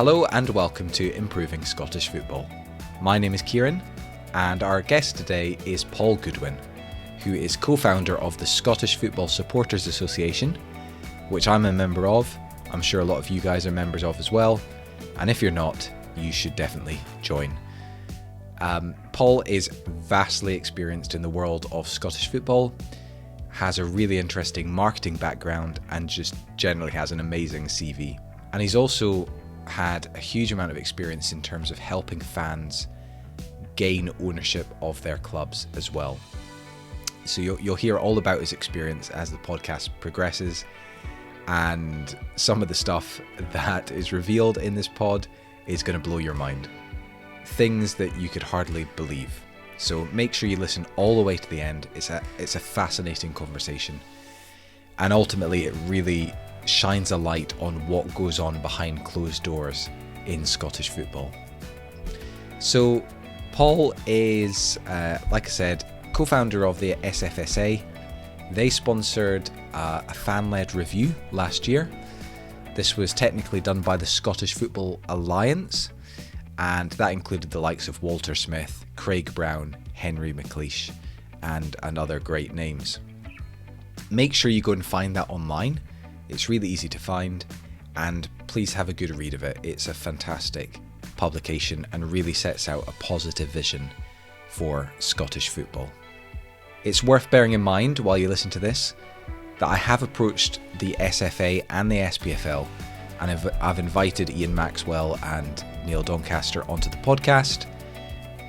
Hello and welcome to Improving Scottish Football. My name is Kieran and our guest today is Paul Goodwin, who is co-founder of the Scottish Football Supporters Association, which I'm a member of. I'm sure a lot of you guys are members of as well, and if you're not, you should definitely join. Paul is vastly experienced in the world of Scottish football, has a really interesting marketing background, and just generally has an amazing CV. And he's also had a huge amount of experience in terms of helping fans gain ownership of their clubs as well. So you'll hear all about his experience as the podcast progresses, and some of the stuff that is revealed in this pod is going to blow your mind. Things that you could hardly believe. So make sure you listen all the way to the end. It's a fascinating conversation. And ultimately it really shines a light on what goes on behind closed doors in Scottish football. So Paul is, like I said, co-founder of the SFSA. They sponsored a fan-led review last year. This was technically done by the Scottish Football Alliance, and that included the likes of Walter Smith, Craig Brown, Henry McLeish, and other great names. Make sure you go and find that online. It's really easy to find, and please have a good read of it. It's a fantastic publication and really sets out a positive vision for Scottish football. It's worth bearing in mind while you listen to this that I have approached the SFA and the SPFL, and I've invited Ian Maxwell and Neil Doncaster onto the podcast,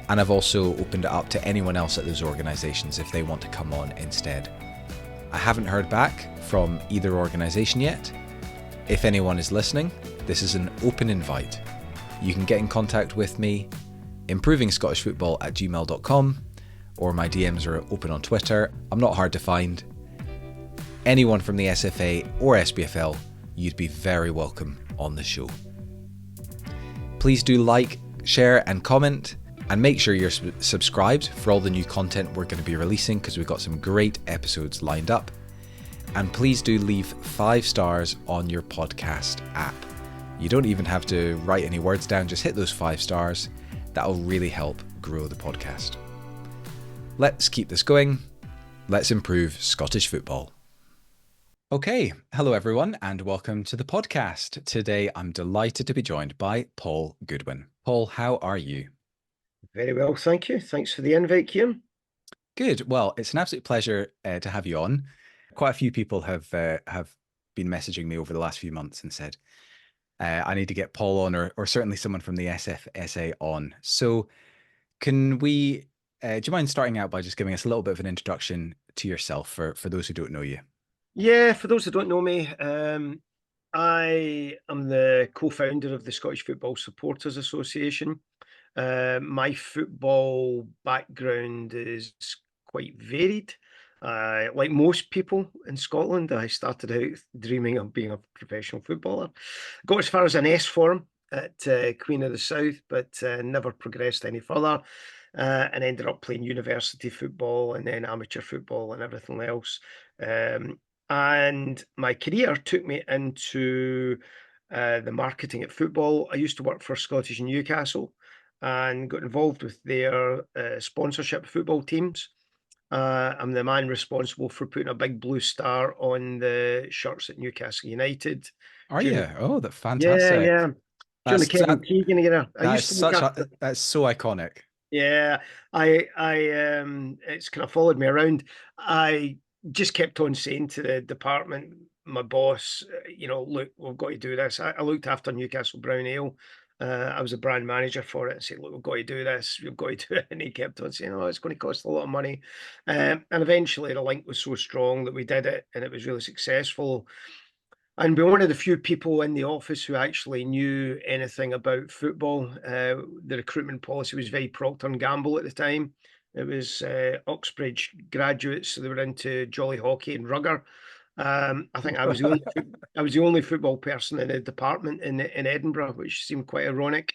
and I've also opened it up to anyone else at those organisations if they want to come on instead. I haven't heard back from either organisation yet. If anyone is listening, this is an open invite. You can get in contact with me, improvingscottishfootball@gmail.com, or my DMs are open on Twitter. I'm not hard to find. Anyone from the SFA or SPFL, you'd be very welcome on the show. Please do like, share and comment, and make sure you're subscribed for all the new content we're going to be releasing, because we've got some great episodes lined up. And please do leave 5 stars on your podcast app. You don't even have to write any words down, just hit those 5 stars. That'll really help grow the podcast. Let's keep this going. Let's improve Scottish football. Okay, hello everyone and welcome to the podcast. Today I'm delighted to be joined by Paul Goodwin. Paul, how are you? Very well, thank you. Thanks for the invite, Kieran. Good. Well, it's an absolute pleasure to have you on. Quite a few people have been messaging me over the last few months and said, I need to get Paul on, or certainly someone from the SFSA on. So can we, do you mind starting out by just giving us a little bit of an introduction to yourself for those who don't know you? Yeah, for those who don't know me, I am the co-founder of the Scottish Football Supporters Association. My football background is quite varied. Like most people in Scotland, I started out dreaming of being a professional footballer. Got as far as an S form at Queen of the South, but never progressed any further, and ended up playing university football and then amateur football and everything else. And my career took me into the marketing at football. I used to work for Scottish Newcastle and got involved with their sponsorship football teams. I'm the man responsible for putting a big blue star on the shirts at Newcastle United. Are you? Oh, that's Yeah, fantastic. yeah. During the Kevin Keegan era. That's so iconic. Yeah, it's kind of followed me around. I just kept on saying to the department, my boss, look, we've got to do this. I looked after Newcastle Brown Ale. I was a brand manager for it, and said, look, we've got to do this. We've got to do it. And he kept on saying, oh, it's going to cost a lot of money. And eventually the link was so strong that we did it, and it was really successful. And we're one of the few people in the office who actually knew anything about football. The recruitment policy was very Procter & Gamble at the time. It was Uxbridge graduates, so they were into jolly hockey and rugger. I think I was the only football person in the department in Edinburgh, which seemed quite ironic.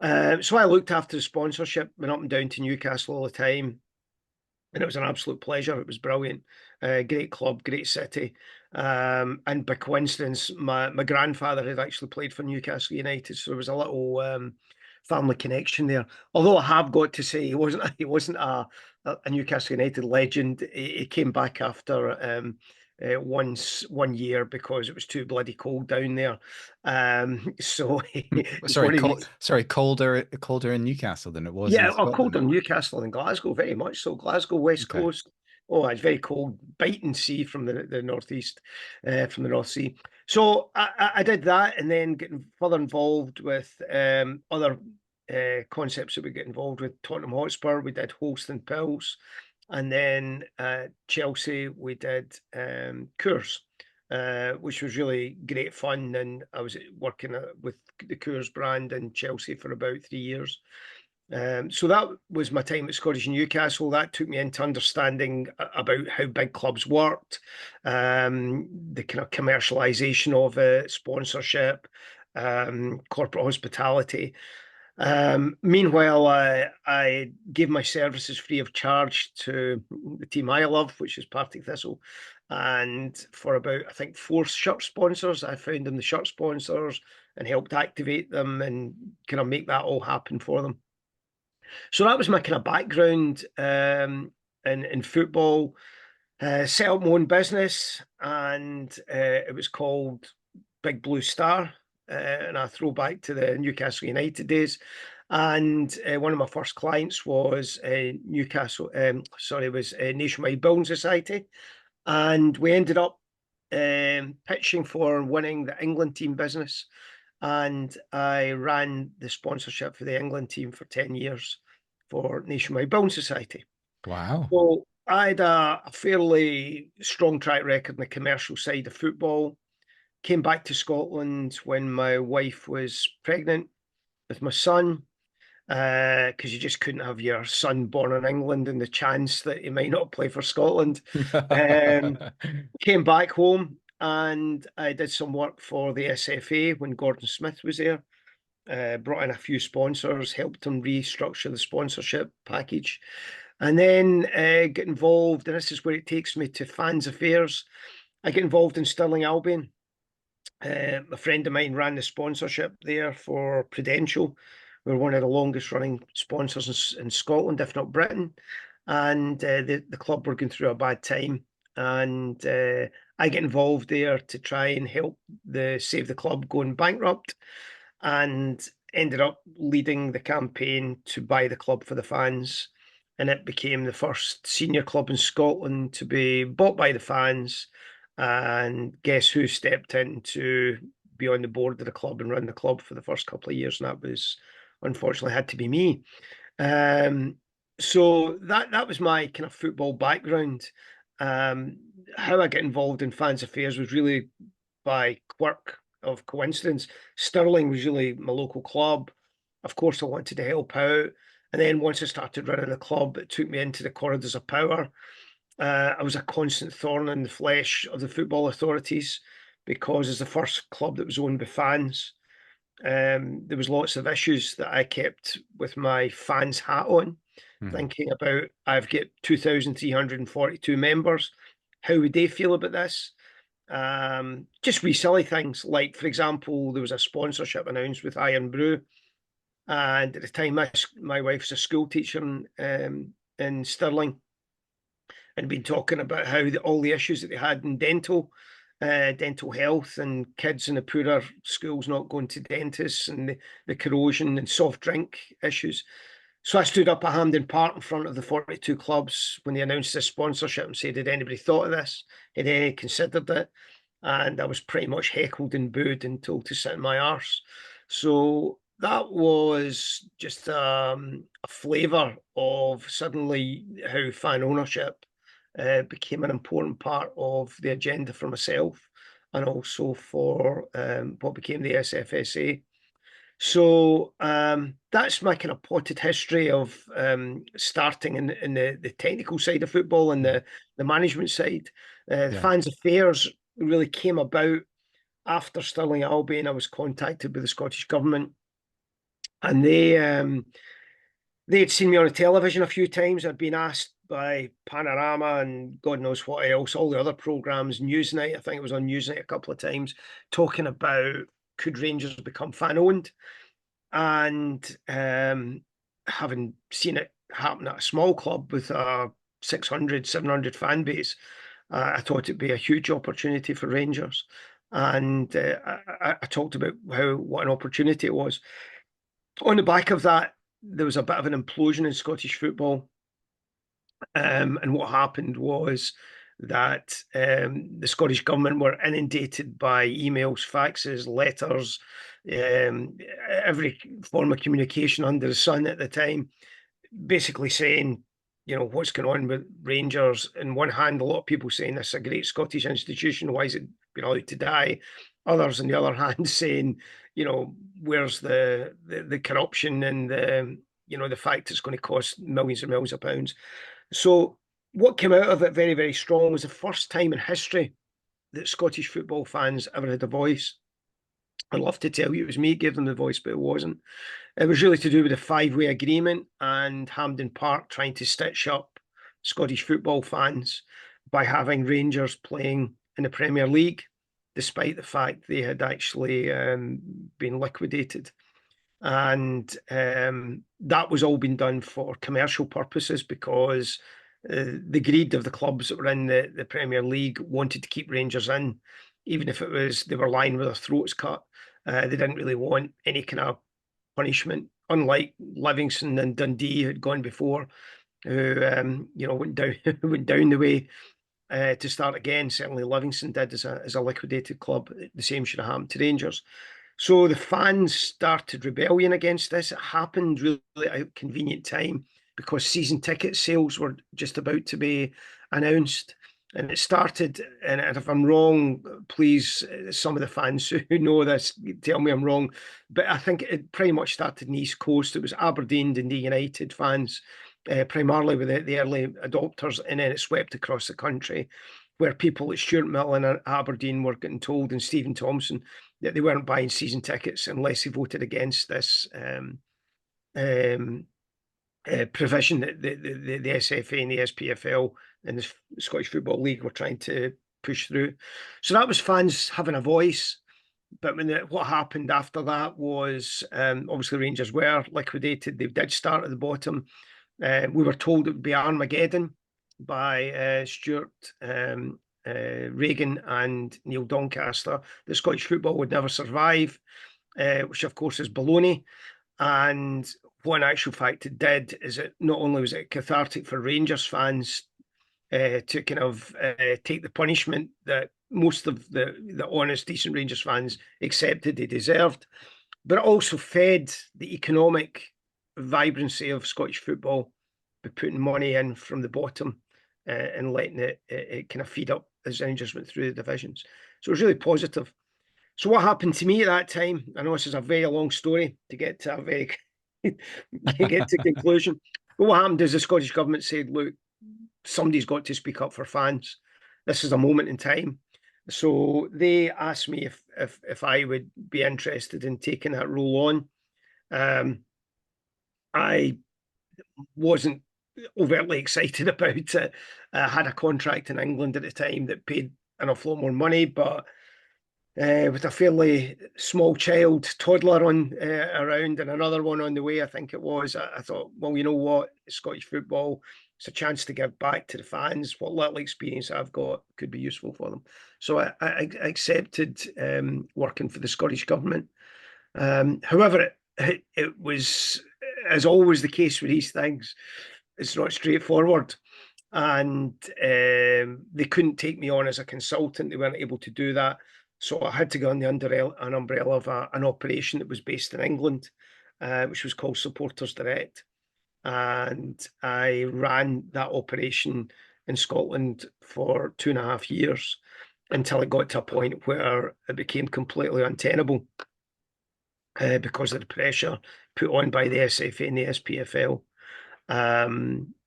So I looked after the sponsorship, went up and down to Newcastle all the time. and it was an absolute pleasure. It was brilliant. Great club, great city. And by coincidence, my grandfather had actually played for Newcastle United, so there was a little family connection there. Although I have got to say, he wasn't a Newcastle United legend. He came back after 1 year because it was too bloody cold down there. So before he Colder in Newcastle than it was in yeah, colder Scotland. in Newcastle and Glasgow, very much so. Glasgow, West Okay. Coast. Oh, it's very cold, biting sea from the northeast, from the North Sea. So I did that, and then getting further involved with other concepts that we get involved with. Tottenham Hotspur, we did Holston Pills, and then Chelsea, we did Coors, which was really great fun. And I was working with the Coors brand in Chelsea for about 3 years. So that was my time at Scottish Newcastle. That took me into understanding about how big clubs worked, the kind of commercialization of it, sponsorship, corporate hospitality. Meanwhile, I gave my services free of charge to the team I love, which is Partick Thistle. And for about, I think, 4 shirt sponsors, I found them the shirt sponsors and helped activate them and kind of make that all happen for them. So that was my kind of background in football. Set up my own business, and it was called Big Blue Star. And I throw back to the Newcastle United days. And one of my first clients was Nationwide Building Society. And we ended up pitching for winning the England team business. And I ran the sponsorship for the England team for 10 years for Nationwide Building Society. Wow. So I had a fairly strong track record in the commercial side of football. Came back to Scotland when my wife was pregnant with my son, because you just couldn't have your son born in England and the chance that he might not play for Scotland. Came back home, and I did some work for the SFA when Gordon Smith was there. Brought in a few sponsors, helped them restructure the sponsorship package, and then get involved, and this is where it takes me to fans affairs. I get involved in Stirling Albion. A friend of mine ran the sponsorship there for Prudential. We're one of the longest running sponsors in Scotland, if not Britain. And the club were going through a bad time. And I get involved there to try and help save the club going bankrupt, and ended up leading the campaign to buy the club for the fans. And it became the first senior club in Scotland to be bought by the fans. And guess who stepped in to be on the board of the club and run the club for the first couple of years? And that was, unfortunately, had to be me. So that was my kind of football background. How I get involved in fans affairs was really by quirk of coincidence. Stirling was really my local club. Of course, I wanted to help out. And then once I started running the club, it took me into the corridors of power. I was a constant thorn in the flesh of the football authorities, because as the first club that was owned by fans, there was lots of issues that I kept with my fans hat on, thinking about, I've got 2,342 members. How would they feel about this? Just wee silly things, like, for example, there was a sponsorship announced with Iron Brew, and at the time my wife's a school teacher in Stirling, and been talking about how all the issues that they had in dental health, and kids in the poorer schools not going to dentists, and the corrosion and soft drink issues. So I stood up at Hampden Park in front of the 42 clubs when they announced this sponsorship and said, had anybody thought of this? Had any considered it? And I was pretty much heckled and booed and told to sit in my arse. So that was just a flavour of suddenly how fan ownership became an important part of the agenda for myself, and also for what became the SFSA. So that's my kind of potted history of starting in the technical side of football and the management side. Fans affairs really came about after Stirling Albion. I was contacted by the Scottish Government, and They had seen me on the television a few times. I'd been asked by Panorama and God knows what else, all the other programmes, Newsnight, I think it was on Newsnight a couple of times, talking about could Rangers become fan-owned. And having seen it happen at a small club with a 600, 700 fan base, I thought it'd be a huge opportunity for Rangers. And I talked about what an opportunity it was. On the back of that, there was a bit of an implosion in Scottish football. And what happened was that the Scottish government were inundated by emails, faxes, letters, every form of communication under the sun at the time, basically saying, what's going on with Rangers. On one hand, a lot of people saying this is a great Scottish institution, why is it being allowed to die? Others, on the other hand, saying, where's the corruption and the fact it's going to cost millions and millions of pounds. So what came out of it very, very strong was the first time in history that Scottish football fans ever had a voice. I'd love to tell you it was me gave them the voice, but it wasn't. It was really to do with the five-way agreement and Hampden Park trying to stitch up Scottish football fans by having Rangers playing in the Premier League, despite the fact they had actually been liquidated. And that was all been done for commercial purposes because the greed of the clubs that were in the Premier League wanted to keep Rangers in, even if it was they were lying with their throats cut. They didn't really want any kind of punishment, unlike Livingston and Dundee had gone before, who went down the way to start again. Certainly Livingston did as a liquidated club. The same should have happened to Rangers. So the fans started rebellion against this. It happened really at a convenient time because season ticket sales were just about to be announced. And it started, and if I'm wrong, please, some of the fans who know this, tell me I'm wrong. But I think it pretty much started in the East Coast. It was Aberdeen, Dundee United fans, primarily with the early adopters, and then it swept across the country, where people at Stuart Mill and Aberdeen were getting told, and Stephen Thompson, that they weren't buying season tickets unless they voted against this provision that the SFA and the SPFL and the Scottish Football League were trying to push through. So that was fans having a voice. But what happened after that was obviously Rangers were liquidated. They did start at the bottom. We were told it would be Armageddon by Stuart Reagan and Neil Doncaster. The Scottish football would never survive, which of course is baloney. And what in actual fact it did is it not only was it cathartic for Rangers fans to kind of take the punishment that most of the honest, decent Rangers fans accepted they deserved, but it also fed the economic vibrancy of Scottish football by putting money in from the bottom and letting it kind of feed up as Rangers went through the divisions. So it was really positive. So what happened to me at that time? I know this is a very long story to get to a very get to conclusion. But what happened is the Scottish government said, look, somebody's got to speak up for fans. This is a moment in time. So they asked me if I would be interested in taking that role on. I wasn't overtly excited about it. I had a contract in England at the time that paid an awful lot more money, but with a fairly small child, toddler on around and another one on the way, I think it was, I thought, well, you know what, Scottish football, it's a chance to give back to the fans. What little experience I've got could be useful for them. So I accepted working for the Scottish government. However, it was, as always the case with these things, it's not straightforward. And they couldn't take me on as a consultant. They weren't able to do that. So I had to go on the umbrella of an operation that was based in England, which was called Supporters Direct. And I ran that operation in Scotland for 2.5 years until it got to a point where it became completely untenable because of the pressure put on by the SFA and the SPFL.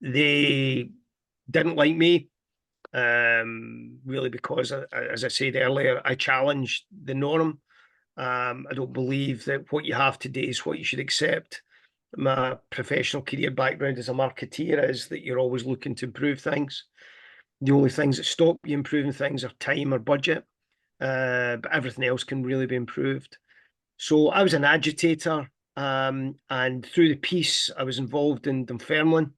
They didn't like me, really, because, as I said earlier, I challenged the norm. I don't believe that what you have today is what you should accept. my professional career background as a marketeer is that you're always looking to improve things. The only things that stop you improving things are time or budget, but everything else can really be improved. So I was an agitator, and through the piece, I was involved in Dunfermline,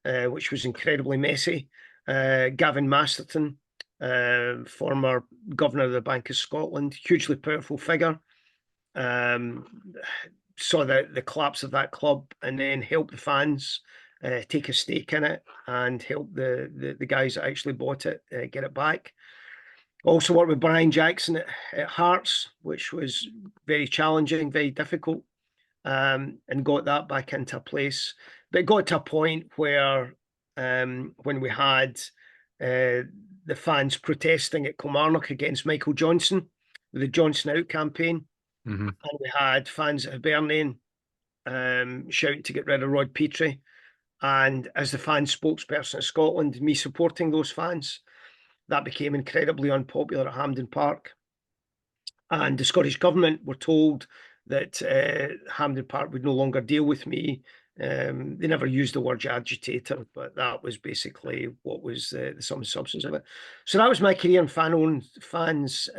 which was incredibly messy. Gavin Masterton, former governor of the Bank of Scotland, hugely powerful figure, saw the collapse of that club and then helped the fans take a stake in it and help the guys that actually bought it get it back. Also worked with Brian Jackson at Hearts, which was very challenging, very difficult, and got that back into place. But it got to a point where when we had the fans protesting at Kilmarnock against Michael Johnson, with the Johnson Out campaign, and we had fans at Hibernian shouting to get rid of Rod Petrie. And as the fan spokesperson of Scotland, me supporting those fans, that became incredibly unpopular at Hampden Park. And the Scottish Government were told that Hampden Park would no longer deal with me. They never used the word agitator, but that was basically what was the sum and substance of it. So that was my career in fans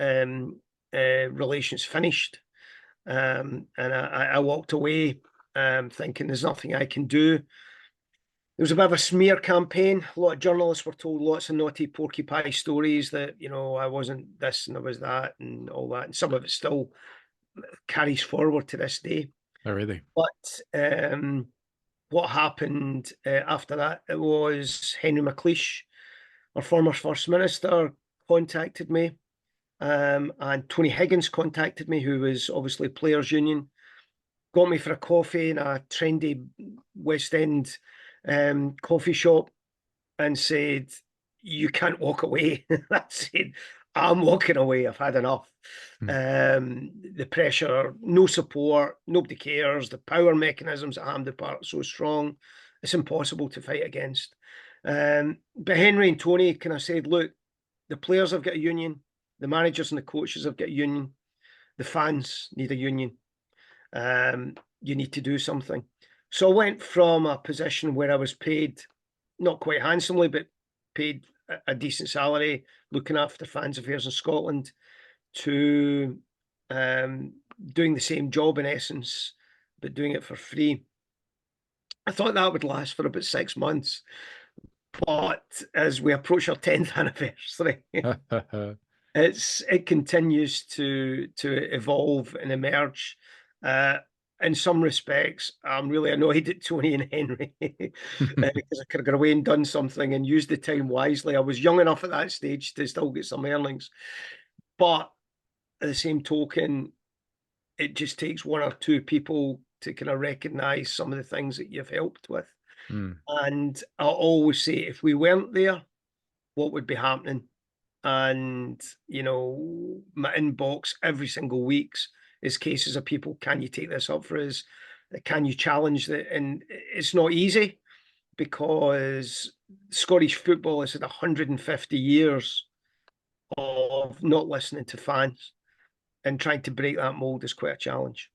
relations finished. And I walked away thinking there's nothing I can do. There was a bit of a smear campaign. A lot of journalists were told lots of naughty porky pie stories that, I wasn't this and I was that and all that. And some of it still carries forward to this day. Oh, really? But what happened after that, it was Henry McLeish, our former First Minister, contacted me. And Tony Higgins contacted me, who was obviously Players' Union, got me for a coffee in a trendy West End coffee shop and said, "You can't walk away." I said, "I'm walking away. I've had enough." The pressure, no support, nobody cares. The power mechanisms at Hampden Park are so strong, it's impossible to fight against. But Henry and Tony kind of said, "Look, the players have got a union. The managers and the coaches have got a union. The fans need a union. You need to do something." So I went from a position where I was paid, not quite handsomely, but paid a decent salary, looking after fans' affairs in Scotland, to doing the same job in essence, but doing it for free. I thought that would last for about 6 months. But as we approach our 10th anniversary, it continues to evolve and emerge. In some respects, I'm really annoyed at Tony and Henry because I could have got away and done something and used the time wisely. I was young enough at that stage to still get some earnings. But at the same token, it just takes one or two people to kind of recognise some of the things that you've helped with. And I always say, if we weren't there, what would be happening? And, my inbox every single week is cases of people, can you take this up for us? Can you challenge it? And it's not easy because Scottish football has had 150 years of not listening to fans, and trying to break that mould is quite a challenge.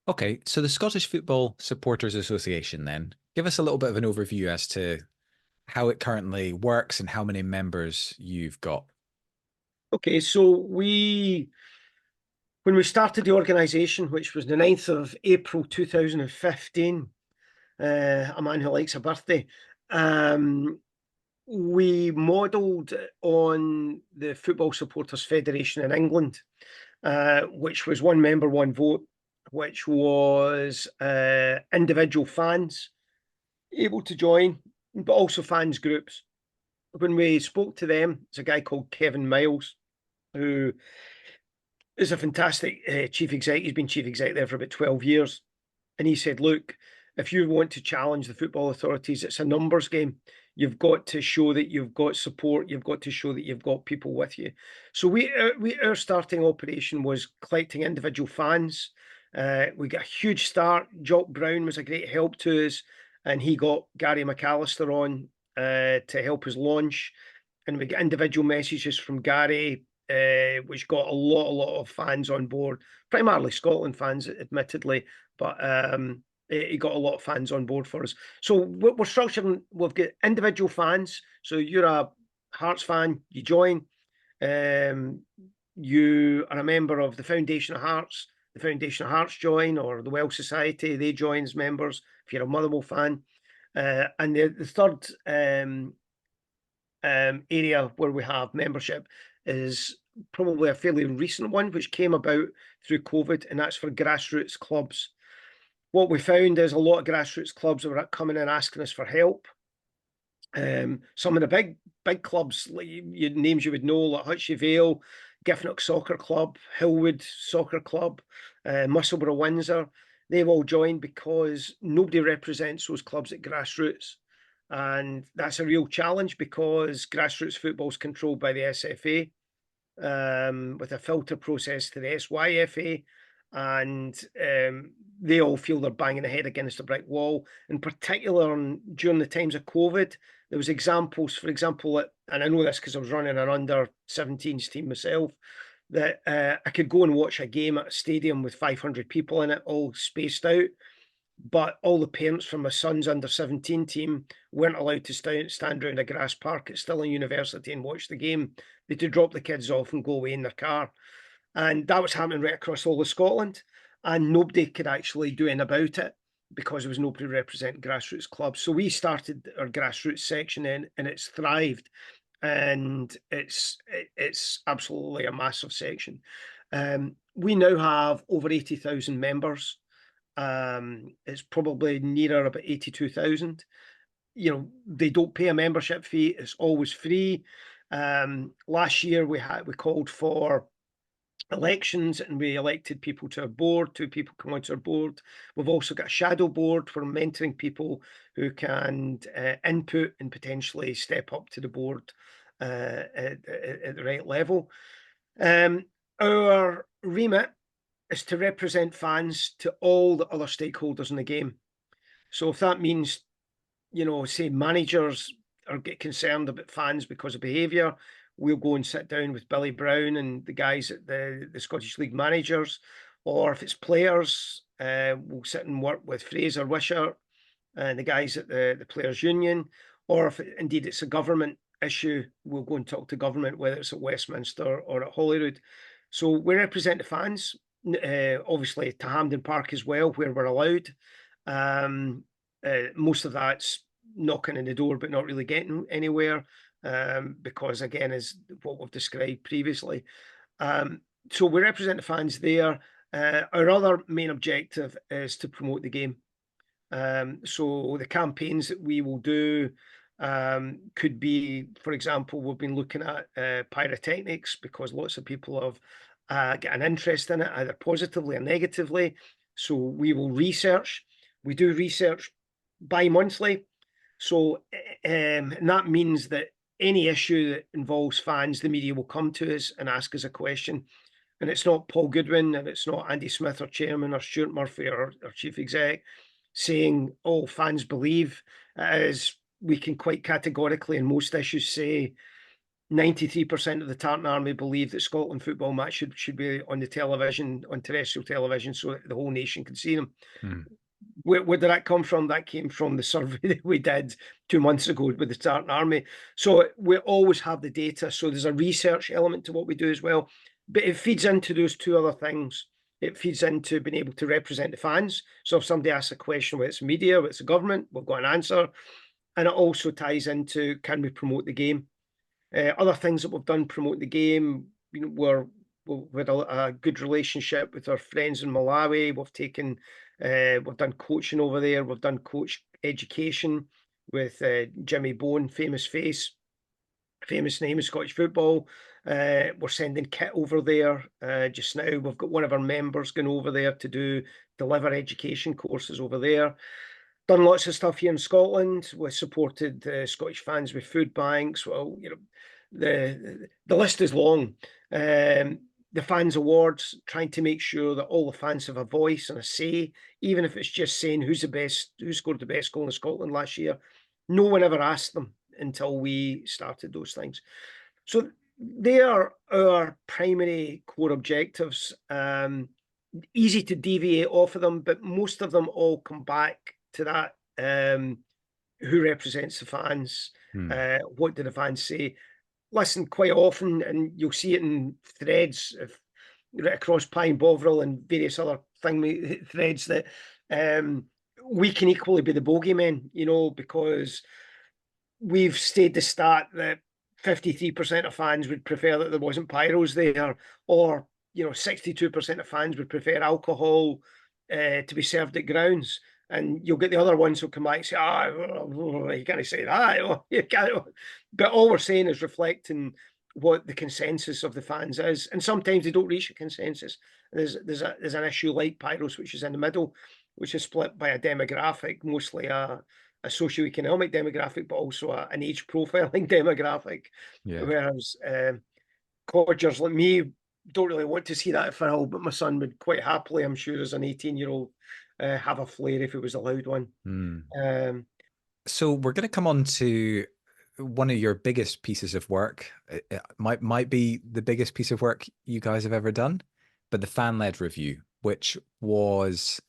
Okay, so the Scottish Football Supporters Association, then, give us a little bit of an overview as to how it currently works and how many members you've got. Okay, so when we started the organisation, which was the 9th of April 2015, a man who likes a birthday, we modelled on the Football Supporters Federation in England, which was one member, one vote, which was individual fans able to join, but also fans groups. When we spoke to them, it's a guy called Kevin Miles, who is a fantastic chief exec. He's been chief exec there for about 12 years. And he said, look, if you want to challenge the football authorities, it's a numbers game. You've got to show that you've got support. You've got to show that you've got people with you. So our starting operation was collecting individual fans. We got a huge start. Jock Brown was a great help to us, and he got Gary McAllister on to help us launch. And we got individual messages from Gary which got a lot of fans on board, primarily Scotland fans, admittedly, but it got a lot of fans on board for us. So we're structuring, we've got individual fans. So you're a Hearts fan, you join. You are a member of the Foundation of Hearts, the Foundation of Hearts join, or the Welsh Society, they join as members if you're a Motherwell fan. And the third area where we have membership is probably a fairly recent one, which came about through COVID, and that's for grassroots clubs. What we found is a lot of grassroots clubs were coming in asking us for help. Some of the big clubs, like names you would know, like Hutchie Vale, Giffnock Soccer Club, Hillwood Soccer Club, Musselburgh Windsor, they've all joined because nobody represents those clubs at grassroots. And that's a real challenge because grassroots football is controlled by the SFA, with a filter process to the SYFA. And they all feel they're banging their head against a brick wall. In particular, during the times of COVID, there was examples, for example, and I know this because I was running an under-17s team myself, that I could go and watch a game at a stadium with 500 people in it, all spaced out, but all the parents from my son's under-17 team weren't allowed to stand around a grass park at Stirling University and watch the game. They had to drop the kids off and go away in their car. And that was happening right across all of Scotland, and nobody could actually do anything about it because there was nobody representing grassroots clubs. So we started our grassroots section in, and it's thrived, and it's absolutely a massive section. We now have over 80,000 members. It's probably nearer about 82,000. You know, they don't pay a membership fee; it's always free. Last year we called for elections, and we elected people to our board. 2 people come onto our board. We've also got a shadow board for mentoring people who can input and potentially step up to the board at the right level. Our remit is to represent fans to all the other stakeholders in the game. So if that means, you know, say managers get concerned about fans because of behaviour, we'll go and sit down with Billy Brown and the guys at the Scottish League managers. Or if it's players, we'll sit and work with Fraser Wishart and the guys at the Players Union. Or if indeed it's a government issue, we'll go and talk to government, whether it's at Westminster or at Holyrood. So we represent the fans, obviously to Hampden Park as well, where we're allowed. Most of that's knocking on the door but not really getting anywhere, because again, is what we've described previously. So we represent the fans there. Our other main objective is to promote the game. So the campaigns that we will do could be, for example, we've been looking at pyrotechnics because lots of people have got an interest in it, either positively or negatively. So we will research. We do research bi-monthly. So and that means that any issue that involves fans, the media will come to us and ask us a question. And it's not Paul Goodwin, and it's not Andy Smith, our chairman, or Stuart Murphy, or chief exec, saying all fans believe. As we can quite categorically in most issues say 93% of the Tartan Army believe that Scotland football match should be on the television, on terrestrial television, so that the whole nation can see them. Where did that come from? That came from the survey that we did 2 months ago with the Tartan Army. So we always have the data. So there's a research element to what we do as well. But it feeds into those 2 other things. It feeds into being able to represent the fans. So if somebody asks a question, whether it's media, whether it's the government, we've got an answer. And it also ties into, can we promote the game? Other things that we've done promote the game, you know, we've had a good relationship with our friends in Malawi. We've done coaching over there. We've done coach education with Jimmy Bone, famous name in Scottish football. We're sending kit over there just now. We've got one of our members going over there to deliver education courses over there. Done lots of stuff here in Scotland. We supported Scottish fans with food banks. Well, you know, the list is long. The fans awards, trying to make sure that all the fans have a voice and a say, even if it's just saying who scored the best goal in Scotland last year. No one ever asked them until we started those things. So They are our primary core objectives. Easy to deviate off of them, but most of them all come back to that. Who represents the fans? What do the fans say? Listen, quite often, and you'll see it in threads right across Pine Bovril and various other threads, that we can equally be the bogeymen, because we've stayed the stat that 53% of fans would prefer that there wasn't pyros there, or 62% of fans would prefer alcohol to be served at grounds. And you'll get the other ones who'll come back and say, you can't say that. You can't. But all we're saying is reflecting what the consensus of the fans is. And sometimes they don't reach a consensus. There's an issue like pyros, which is in the middle, which is split by a demographic, mostly a socioeconomic demographic, but also an age profiling demographic. Yeah. Whereas codgers like me don't really want to see that for all, but my son would quite happily, I'm sure, as an 18-year-old, have a flare if it was allowed one. So we're going to come on to one of your biggest pieces of work. It might be the biggest piece of work you guys have ever done, but the fan-led review, which was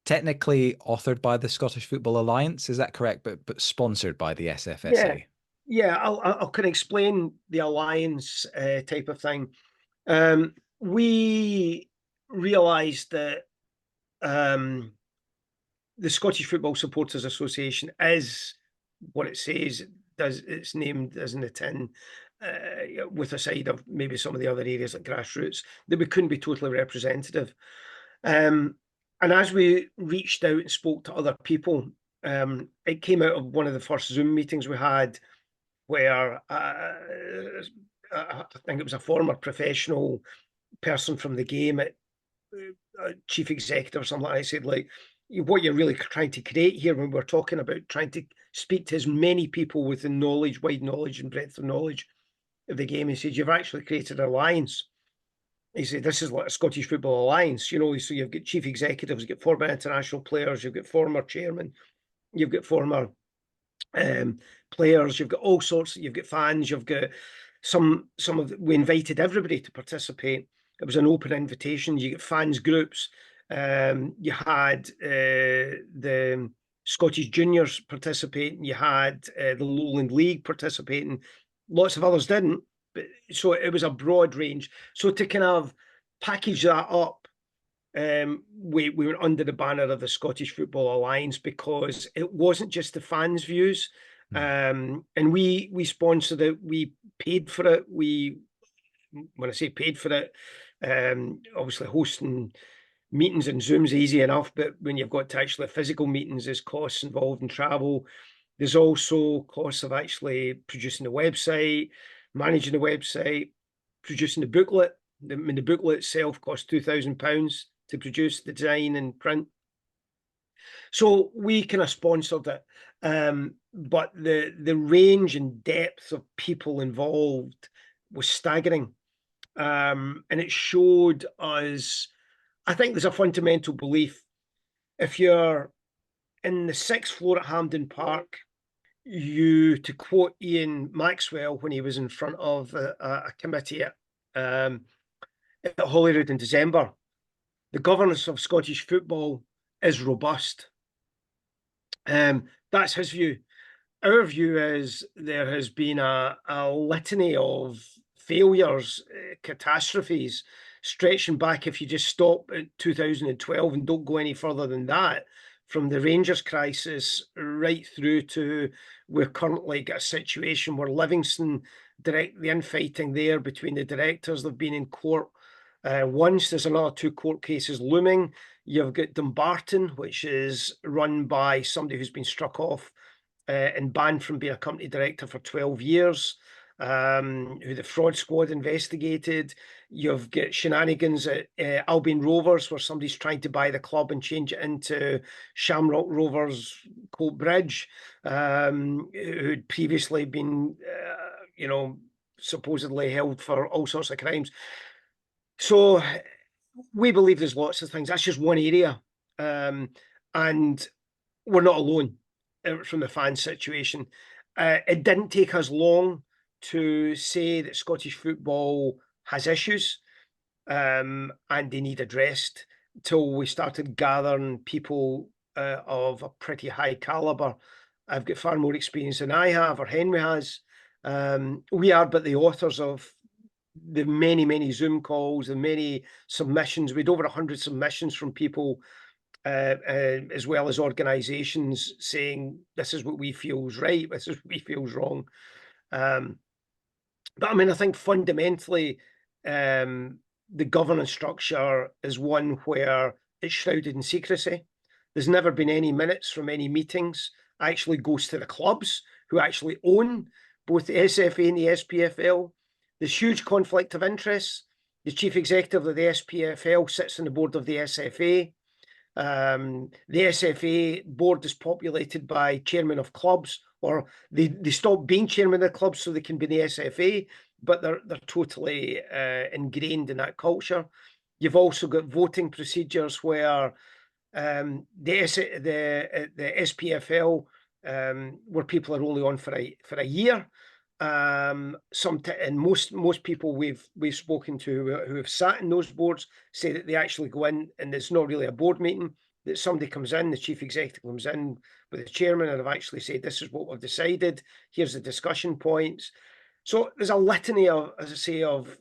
technically authored by the Scottish Football Alliance, is that correct? But sponsored by the SFSA. Yeah. I'll kind of explain the alliance type of thing. We realised that the Scottish Football Supporters Association is what it says. It's named as in the tin, with a side of maybe some of the other areas like grassroots, that we couldn't be totally representative. And as we reached out and spoke to other people, it came out of one of the first Zoom meetings we had, where I think it was a former professional person from the game, at chief executive or something like that, said, like, what you're really trying to create here, when we're talking about trying to speak to as many people with the knowledge, wide knowledge and breadth of knowledge of the game, he said, you've actually created an alliance. He said, this is like a Scottish Football Alliance, so you've got chief executives, you've got former international players, you've got former chairman, you've got former players, you've got all sorts, you've got fans, you've got we invited everybody to participate. It was an open invitation. You get fans groups. You had the Scottish juniors participating. You had the Lowland League participating. Lots of others didn't. But so it was a broad range. So to kind of package that up, we were under the banner of the Scottish Football Alliance, because it wasn't just the fans' views. And we sponsored it. We paid for it. When I say paid for it, obviously hosting meetings and Zoom's easy enough, but when you've got to actually physical meetings, there's costs involved in travel. There's also costs of actually producing the website, managing the website, producing the booklet. The booklet itself costs £2,000 to produce, the design and print. So we kind of sponsored it, but the range and depth of people involved was staggering, and it showed us, I think there's a fundamental belief, if you're in the 6th floor at Hampden Park, to quote Ian Maxwell when he was in front of a committee at Holyrood in December, the governance of Scottish football is robust. That's his view. Our view is there has been a litany of failures, catastrophes, stretching back, if you just stop at 2012 and don't go any further than that, from the Rangers crisis right through to we're currently got a situation where Livingston, the infighting there between the directors, they've been in court once. There's another 2 court cases looming. You've got Dumbarton, which is run by somebody who's been struck off and banned from being a company director for 12 years, who the fraud squad investigated. You've got shenanigans at Albion Rovers, where somebody's trying to buy the club and change it into Shamrock Rovers Colt Bridge, who'd previously been, supposedly held for all sorts of crimes. So we believe there's lots of things. That's just one area. And we're not alone from the fan situation. It didn't take us long to say that Scottish football has issues and they need addressed till we started gathering people of a pretty high calibre. I've got far more experience than I have, or Henry has. We are but the authors of the many Zoom calls, the many submissions. We had over 100 submissions from people, as well as organisations saying this is what we feel is right, this is what we feel is wrong. But I mean, I think fundamentally, the governance structure is one where it's shrouded in secrecy. There's never been any minutes from any meetings. Actually goes to the clubs who actually own both the SFA and the SPFL. There's huge conflict of interest. The chief executive of the SPFL sits on the board of the SFA. The SFA board is populated by chairmen of clubs, or they stop being chairman of the clubs so they can be the SFA, but they're totally ingrained in that culture. You've also got voting procedures where the SPFL, where people are only on for a year. And most people we've spoken to who have sat in those boards say that they actually go in and it's not really a board meeting, that somebody comes in, the chief executive comes in with the chairman and have actually said, this is what we've decided, here's the discussion points. So there's a litany of, as I say, of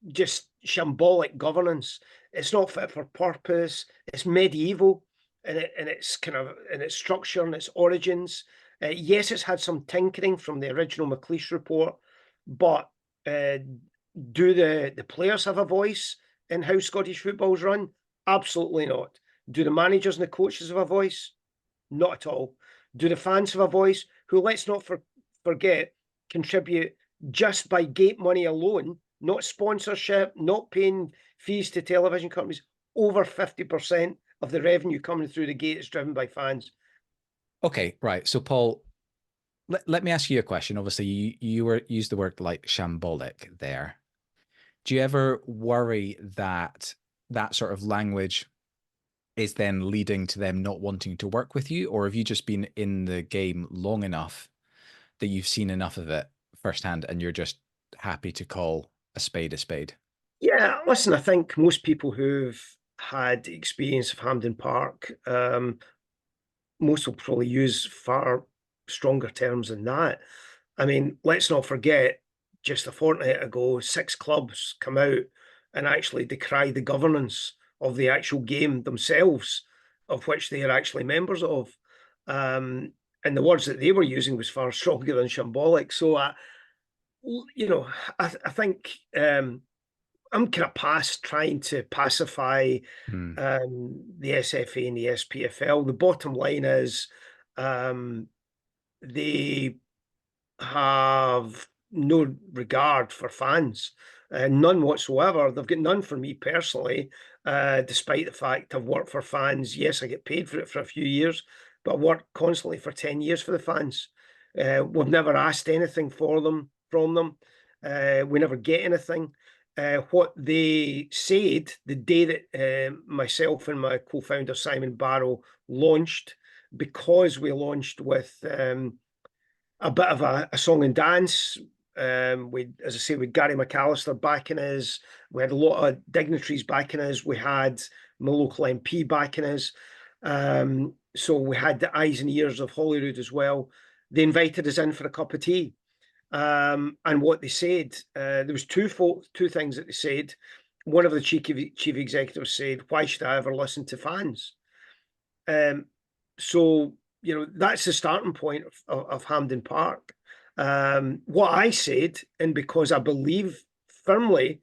just shambolic governance. It's not fit for purpose. It's medieval in its kind of in its structure and its origins. Yes, it's had some tinkering from the original McLeish report, but do the players have a voice in how Scottish football's run? Absolutely not. Do the managers and the coaches have a voice? Not at all. Do the fans have a voice? Who, let's not forget, contribute just by gate money alone, not sponsorship, not paying fees to television companies. Over 50% of the revenue coming through the gate is driven by fans. Okay, right. So, Paul, let me ask you a question. Obviously, you used the word like shambolic there. Do you ever worry that that sort of language is then leading to them not wanting to work with you? Or have you just been in the game long enough that you've seen enough of it firsthand and you're just happy to call a spade a spade? Yeah, listen, I think most people who've had experience of Hampden Park, most will probably use far stronger terms than that. I mean, let's not forget, just a fortnight ago, 6 clubs come out and actually decry the governance of the actual game themselves, of which they are actually members of. And the words that they were using was far stronger than shambolic. So, I think I'm kind of past trying to pacify the SFA and the SPFL. The bottom line is they have no regard for fans, none whatsoever. They've got none for me personally, despite the fact I've worked for fans. Yes, I get paid for it for a few years, but I worked constantly for 10 years for the fans. We've never asked anything from them. We never get anything. What they said the day that myself and my co-founder Simon Barrow launched, because we launched with a bit of a song and dance. We, as I say, with Gary McAllister backing us, we had a lot of dignitaries backing us, we had my local MP backing us, so we had the eyes and ears of Holyrood as well. They invited us in for a cup of tea. And what they said, there was two things that they said. One of the chief executives said, "Why should I ever listen to fans?" So that's the starting point of Hampden Park. What I said, and because I believe firmly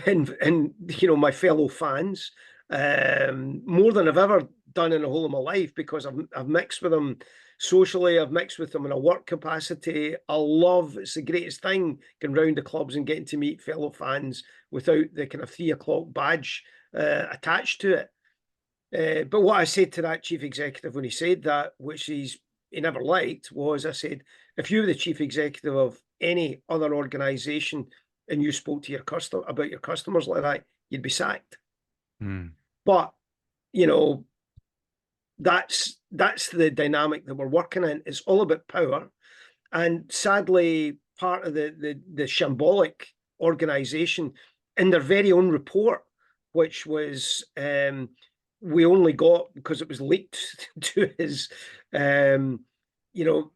in my fellow fans, more than I've ever done in the whole of my life, because I've mixed with them socially, I've mixed with them in a work capacity. It's the greatest thing, going round the clubs and getting to meet fellow fans without the kind of 3 o'clock badge attached to it. But what I said to that chief executive when he said that, which he never liked, was I said, if you were the chief executive of any other organisation and you spoke to about your customers like that, you'd be sacked. But that's the dynamic that we're working in. It's all about power. And sadly, part of the shambolic organisation in their very own report, which was we only got because it was leaked to his, you know,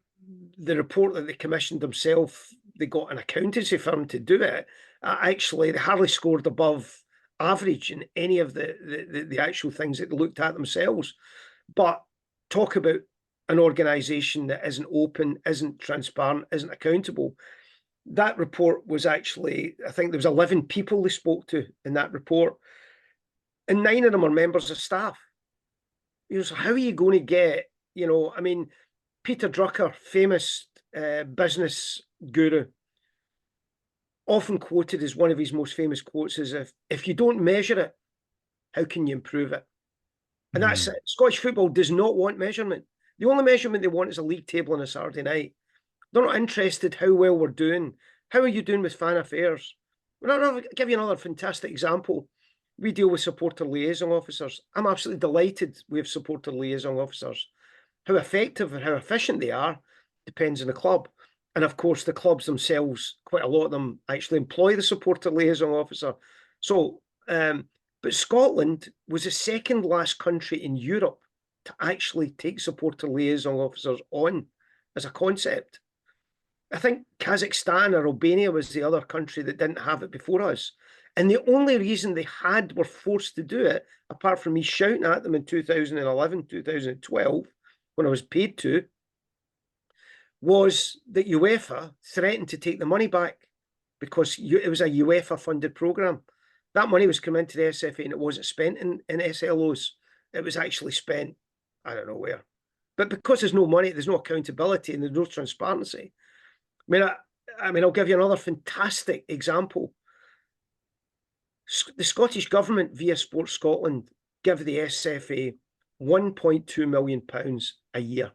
the report that they commissioned themselves. They got an accountancy firm to do it. Actually, they hardly scored above average in any of the actual things that they looked at themselves. But talk about an organisation that isn't open, isn't transparent, isn't accountable. That report was actually, I think there was 11 people they spoke to in that report, and 9 of them are members of staff. You know, so how are you going to get, you know, I mean, Peter Drucker, famous business guru, often quoted as one of his most famous quotes is, if you don't measure it, how can you improve it? And that's it. Scottish football does not want measurement. The only measurement they want is a league table on a Saturday night. They're not interested how well we're doing. How are you doing with fan affairs? I'll give you another fantastic example. We deal with supporter liaison officers. I'm absolutely delighted we have supporter liaison officers. How effective and how efficient they are depends on the club. And of course, the clubs themselves, quite a lot of them actually employ the supporter liaison officer. So, but Scotland was the second last country in Europe to actually take supporter liaison officers on as a concept. I think Kazakhstan or Albania was the other country that didn't have it before us. And the only reason they were forced to do it, apart from me shouting at them in 2011, 2012, when I was paid to, was that UEFA threatened to take the money back because it was a UEFA-funded programme. That money was coming into the SFA and it wasn't spent in SLOs. It was actually spent, I don't know where. But because there's no money, there's no accountability and there's no transparency. I mean, I'll give you another fantastic example. The Scottish Government, via Sport Scotland, give the SFA £1.2 million a year.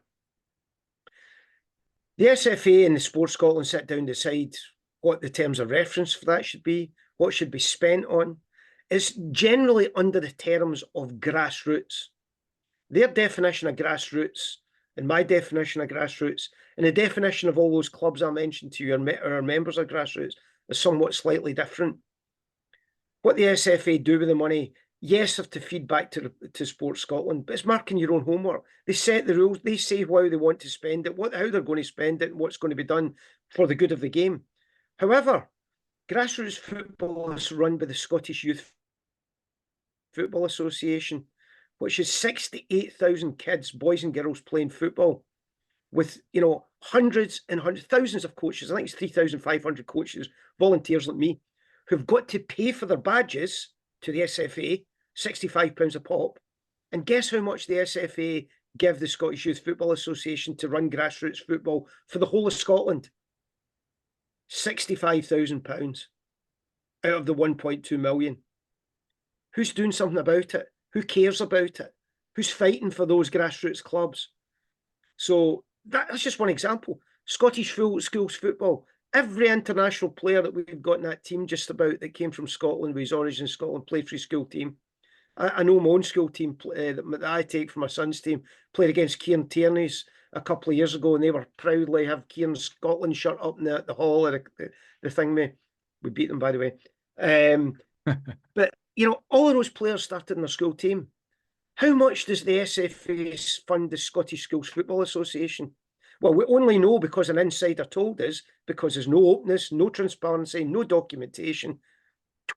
The SFA and the Sport Scotland sit down to decide what the terms of reference for that should be, what should be spent on. It's generally under the terms of grassroots. Their definition of grassroots and my definition of grassroots and the definition of all those clubs I mentioned to you are members of grassroots is somewhat slightly different. What the SFA do with the money, yes, have to feed back to Sport Scotland, but it's marking your own homework. They set the rules. They say how they want to spend it, how they're going to spend it, and what's going to be done for the good of the game. However, grassroots football is run by the Scottish Youth Football Association, which is 68,000 kids, boys and girls, playing football with, you know, hundreds and hundreds, thousands of coaches. I think it's 3,500 coaches, volunteers like me, who've got to pay for their badges to the SFA, £65 a pop. And guess how much the SFA give the Scottish Youth Football Association to run grassroots football for the whole of Scotland? £65,000 out of the 1.2 million. Who's doing something about it? Who cares about it? Who's fighting for those grassroots clubs? So that's just one example. Scottish schools football. Every international player that we've got in that team, just about, that came from Scotland, with his origin in Scotland, played for his school team. I know my own school team that I take for my son's team played against Kieran Tierney's a couple of years ago, and they were proudly have Kieran's Scotland shirt up in the hall of the thing. We beat them, by the way. But, you know, all of those players started in their school team. How much does the SFA fund the Scottish Schools Football Association? Well, we only know because an insider told us, because there's no openness, no transparency, no documentation.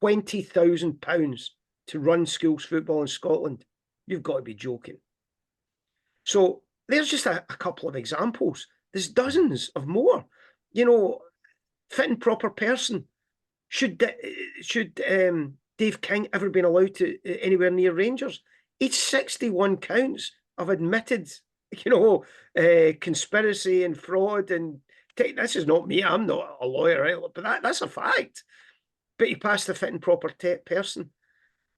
£20,000 to run schools football in Scotland. You've got to be joking. So there's just a couple of examples. There's dozens of more. You know, fit and proper person. Should Dave King ever been allowed to anywhere near Rangers? It's 61 counts of admitted, you know, conspiracy and fraud. And this is not me. I'm not a lawyer, right? But that's a fact. But he passed the fit and proper person.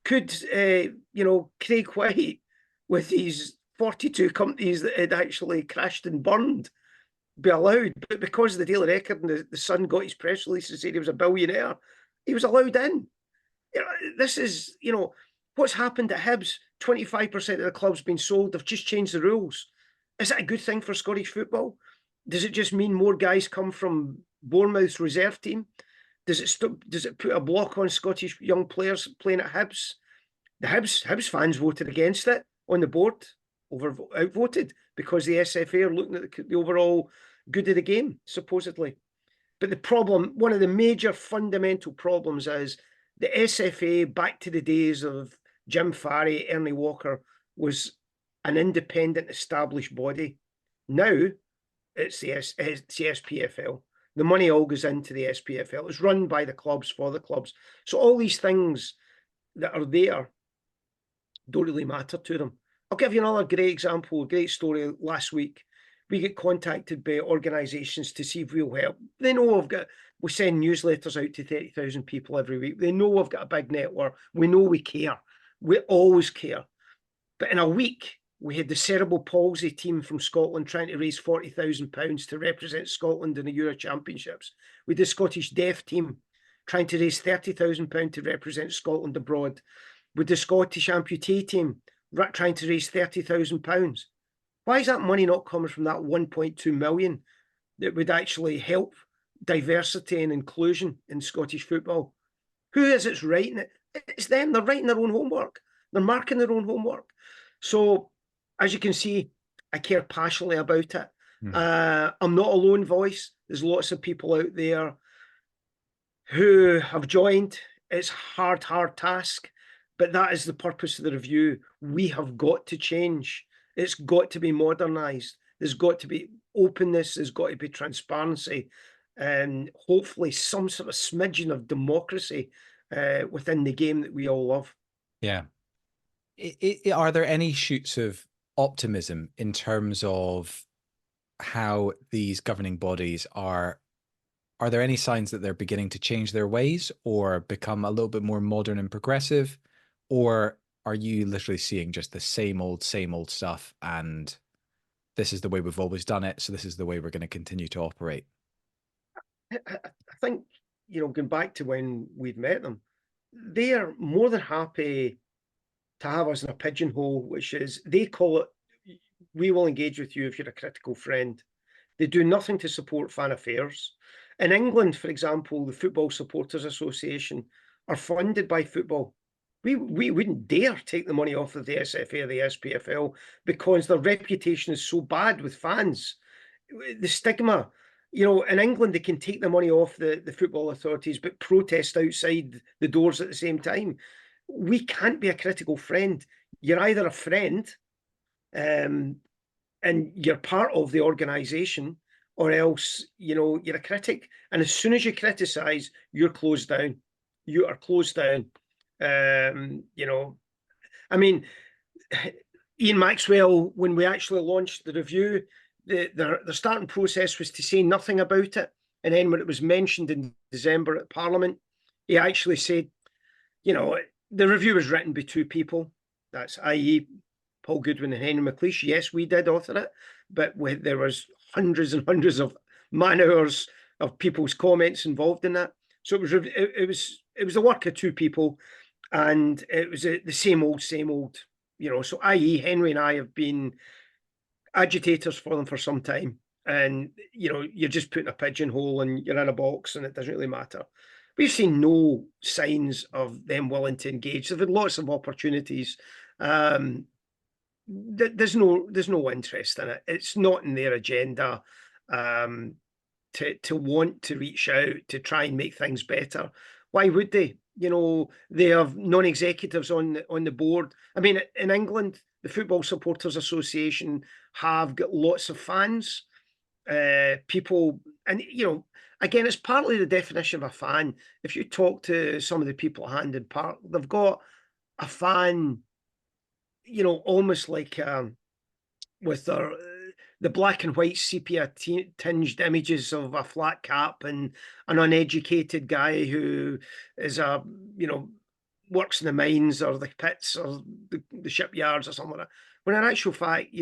Could, you know, Craig White, with his 42 companies that had actually crashed and burned, be allowed? But because of the Daily Record and the Sun got his press release and said he was a billionaire, he was allowed in. You know, this is, you know, what's happened at Hibs. 25% of the club's been sold. They've just changed the rules. Is that a good thing for Scottish football? Does it just mean more guys come from Bournemouth's reserve team? Does it put a block on Scottish young players playing at Hibs? The Hibs fans voted against it on the board, outvoted, because the SFA are looking at the overall good of the game, supposedly. But the problem, one of the major fundamental problems, is the SFA, back to the days of Jim Farry, Ernie Walker, was an independent, established body. Now it's the SPFL. The money all goes into the SPFL. It's run by the clubs for the clubs. So all these things that are there don't really matter to them. I'll give you another great example, a great story. Last week, we get contacted by organisations to see if we'll help. They know we send newsletters out to 30,000 people every week. They know we've got a big network. We know we care. We always care. But in a week, we had the cerebral palsy team from Scotland trying to raise £40,000 to represent Scotland in the Euro Championships. We had the Scottish deaf team trying to raise £30,000 to represent Scotland abroad. With the Scottish amputee team trying to raise £30,000. Why is that money not coming from that 1.2 million that would actually help diversity and inclusion in Scottish football? Who is it's writing it? It's them. They're writing their own homework. They're marking their own homework. So, as you can see, I care passionately about it. I'm not a lone voice. There's lots of people out there who have joined. It's hard task. But that is the purpose of the review. We have got to change. It's got to be modernised. There's got to be openness. There's got to be transparency. And hopefully some sort of smidgen of democracy within the game that we all love. Yeah. Are there any shoots of optimism in terms of how these governing bodies are there any signs that they're beginning to change their ways or become a little bit more modern and progressive? Or are you literally seeing just the same old stuff and this is the way we've always done it, so this is the way we're going to continue to operate? I think, going back to when we've met them, they are more than happy to have us in a pigeonhole, which is, they call it, we will engage with you if you're a critical friend. They do nothing to support fan affairs. In England, for example, the Football Supporters Association are funded by football. We wouldn't dare take the money off of the SFA or the SPFL because their reputation is so bad with fans. The stigma, in England, they can take the money off the football authorities, but protest outside the doors at the same time. We can't be a critical friend. You're either a friend and you're part of the organisation, or else, you're a critic. And as soon as you criticise, you're closed down. You are closed down. I mean, Ian Maxwell, when we actually launched the review, the starting process was to say nothing about it. And then when it was mentioned in December at Parliament, he actually said, the review was written by two people. That's i.e. Paul Goodwin and Henry McLeish. Yes, we did author it, but there was hundreds and hundreds of man hours of people's comments involved in that. So it was the work of two people. And it was the same old, so i.e. Henry and I have been agitators for them for some time. And, you're just put in a pigeonhole and you're in a box and it doesn't really matter. We've seen no signs of them willing to engage. They've had lots of opportunities. There's no interest in it. It's not in their agenda to want to reach out, to try and make things better. Why would they? They have non-executives on the board. I mean, in England, the Football Supporters Association have got lots of fans, people, and again, it's partly the definition of a fan. If you talk to some of the people at Hampden Park, they've got a fan, almost like with the black and white sepia tinged images of a flat cap and an uneducated guy who is works in the mines or the pits or the shipyards or something like that. When in actual fact,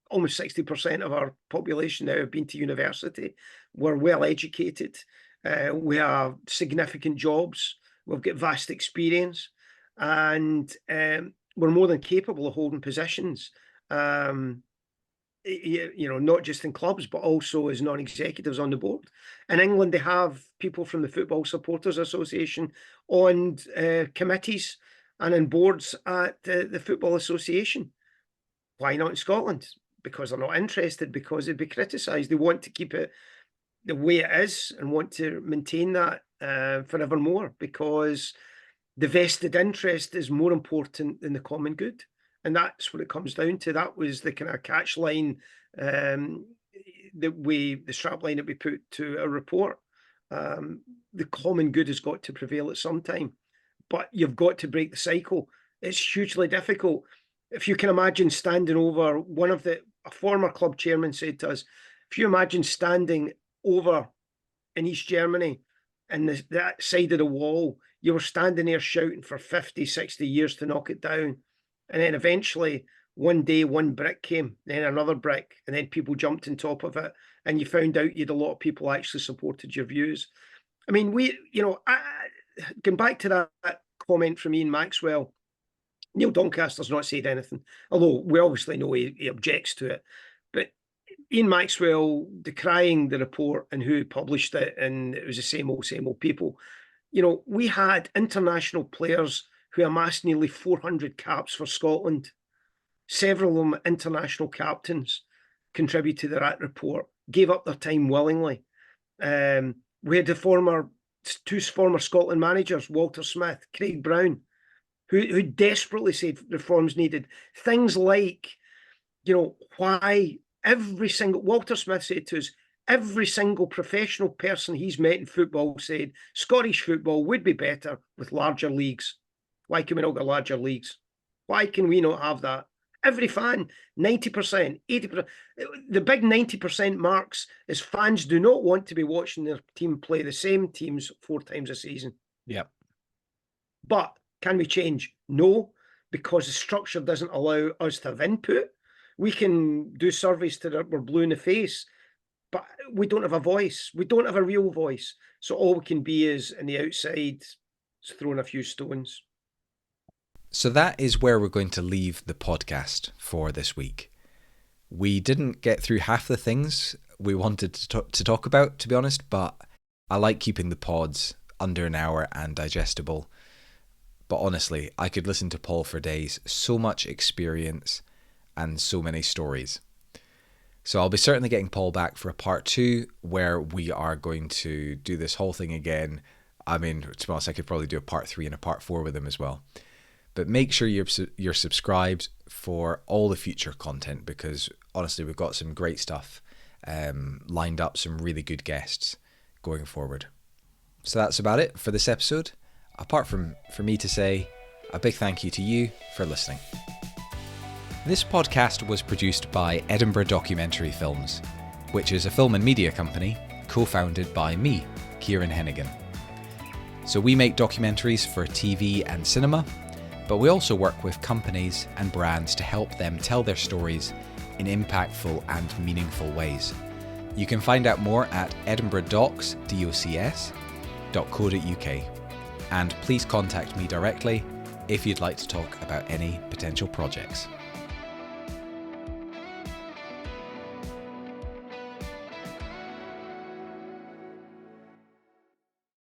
almost 60% of our population now have been to university. We're well educated. We have significant jobs. We've got vast experience, and we're more than capable of holding positions. not just in clubs, but also as non-executives on the board. In England, they have people from the Football Supporters Association on committees and in boards at the Football Association. Why not in Scotland? Because they're not interested, because they'd be criticised. They want to keep it the way it is and want to maintain that forevermore, because the vested interest is more important than the common good. And that's what it comes down to. That was the kind of catch line, the strap line that we put to a report. The common good has got to prevail at some time, but you've got to break the cycle. It's hugely difficult. If you can imagine standing over a former club chairman said to us, if you imagine standing over in East Germany and that side of the wall, you were standing there shouting for 50, 60 years to knock it down. And then eventually one day, one brick came, then another brick, and then people jumped on top of it. And you found out you had a lot of people actually supported your views. I mean, going back to that comment from Ian Maxwell, Neil Doncaster's not said anything, although we obviously know he objects to it. But Ian Maxwell decrying the report and who published it, and it was the same old people. We had international players who amassed nearly 400 caps for Scotland. Several of them international captains contributed to that report, gave up their time willingly. We had two former Scotland managers, Walter Smith, Craig Brown, who desperately said reforms needed. Things like, why Walter Smith said to us, every single professional person he's met in football said Scottish football would be better with larger leagues. Why can we not get larger leagues? Why can we not have that? Every fan, 90%, 80%. The big 90% marks is fans do not want to be watching their team play the same teams 4 times a season. Yep. But can we change? No, because the structure doesn't allow us to have input. We can do surveys till we're blue in the face, but we don't have a voice. We don't have a real voice. So all we can be is in the outside, throwing a few stones. So that is where we're going to leave the podcast for this week. We didn't get through half the things we wanted to talk about, to be honest, but I like keeping the pods under an hour and digestible. But honestly, I could listen to Paul for days. So much experience and so many stories. So I'll be certainly getting Paul back for a part 2 where we are going to do this whole thing again. I mean, to be honest, I could probably do a part 3 and a part 4 with him as well. But make sure you're subscribed for all the future content, because honestly, we've got some great stuff lined up, some really good guests going forward. So that's about it for this episode. Apart from for me to say a big thank you to you for listening. This podcast was produced by Edinburgh Documentary Films, which is a film and media company co-founded by me, Kieran Hennigan. So we make documentaries for TV and cinema, but we also work with companies and brands to help them tell their stories in impactful and meaningful ways. You can find out more at edinburghdocs.co.uk, and please contact me directly if you'd like to talk about any potential projects.